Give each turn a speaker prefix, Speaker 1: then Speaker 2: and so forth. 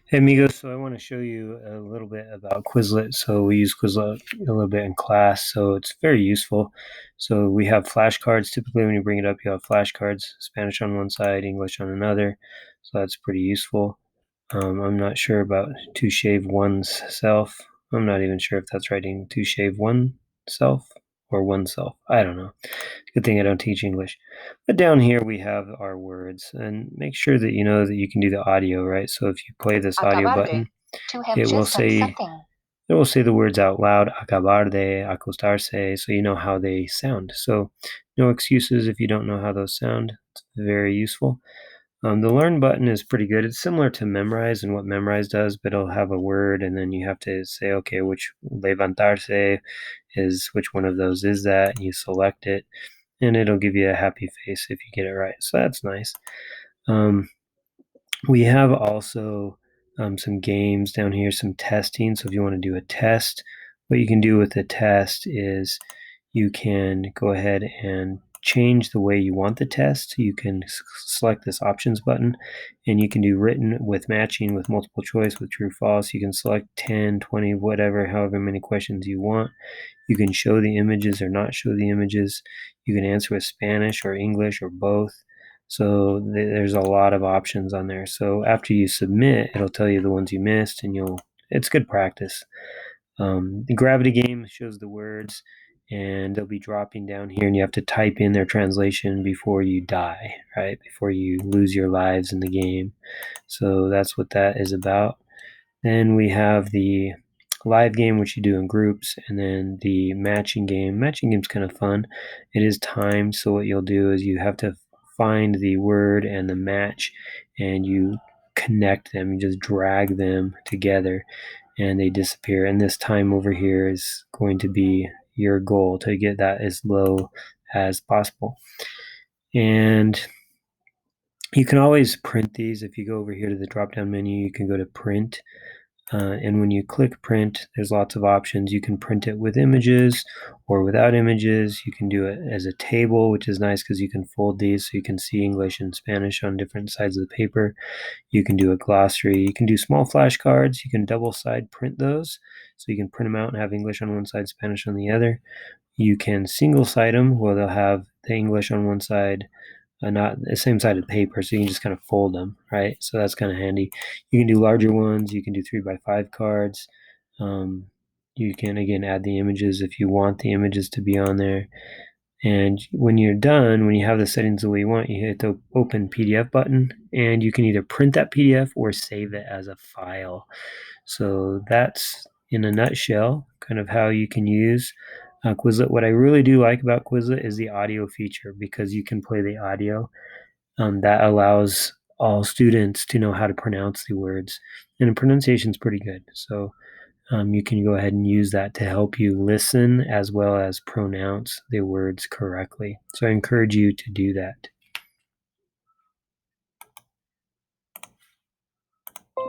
Speaker 1: Hey amigos, so I want to show you a little bit about Quizlet. So we use Quizlet a little bit in class, so it's very useful. So we have flashcards. Typically when you bring it up, you have flashcards, Spanish on one side, English on another. So that's pretty useful. I'm not sure about to shave one's self. I'm not even sure if that's writing to shave one self or oneself. I don't know. Good thing I don't teach English. But down here we have our words, and make sure that you know that you can do the audio, right? So if you play this audio
Speaker 2: Acabar de.
Speaker 1: button,
Speaker 2: To have
Speaker 1: it will
Speaker 2: just done
Speaker 1: say
Speaker 2: something.
Speaker 1: it will say the words out loud, acabar de, acostarse, so you know how they sound. So no excuses if you don't know how those sound. It's very useful. The learn button is pretty good. It's similar to memorize and what memorize does, but it'll have a word and then you have to say, okay, which levantarse is, which one of those is that? And you select it and it'll give you a happy face if you get it right. So that's nice. Um, we have also some games down here, some testing. So if you want to do a test, what you can do with the test is you can go ahead and change the way you want the test. You can select this options button and you can do written with matching with multiple choice with true false. You can select 10, 20, whatever, however many questions you want. You can show the images or not show the images. You can answer with Spanish or English or both. So there's a lot of options on there. So after you submit, it'll tell you the ones you missed, and it's good practice. The gravity game shows the words, and they'll be dropping down here, and you have to type in their translation before you die, right? Before you lose your lives in the game. So that's what that is about. Then we have the live game, which you do in groups, and then the matching game. Matching game's kind of fun. It is timed, so what you'll do is you have to find the word and the match, and you connect them. You just drag them together, and they disappear. And this time over here is going to be your goal to get that as low as possible. And you can always print these. If you go over here to the drop down menu, you can go to print. And when you click print, there's lots of options. You can print it with images or without images. You can do it as a table, which is nice because you can fold these so you can see English and Spanish on different sides of the paper. You can do a glossary. You can do small flashcards. You can double side print those. So you can print them out and have English on one side, Spanish on the other. You can single side them where they'll have the English on one side, not the same sided paper, so you can just kind of fold them, right? So that's kind of handy. You can do larger ones. You can do 3x5 cards. You can again add the images if you want the images to be on there. And when you're done, when you have the settings the way you want, you hit the open PDF button, and you can either print that PDF or save it as a file. So that's in a nutshell kind of how you can use Quizlet. What I really do like about Quizlet is the audio feature because you can play the audio. That allows all students to know how to pronounce the words, and the pronunciation is pretty good. So you can go ahead and use that to help you listen as well as pronounce the words correctly. So I encourage you to do that.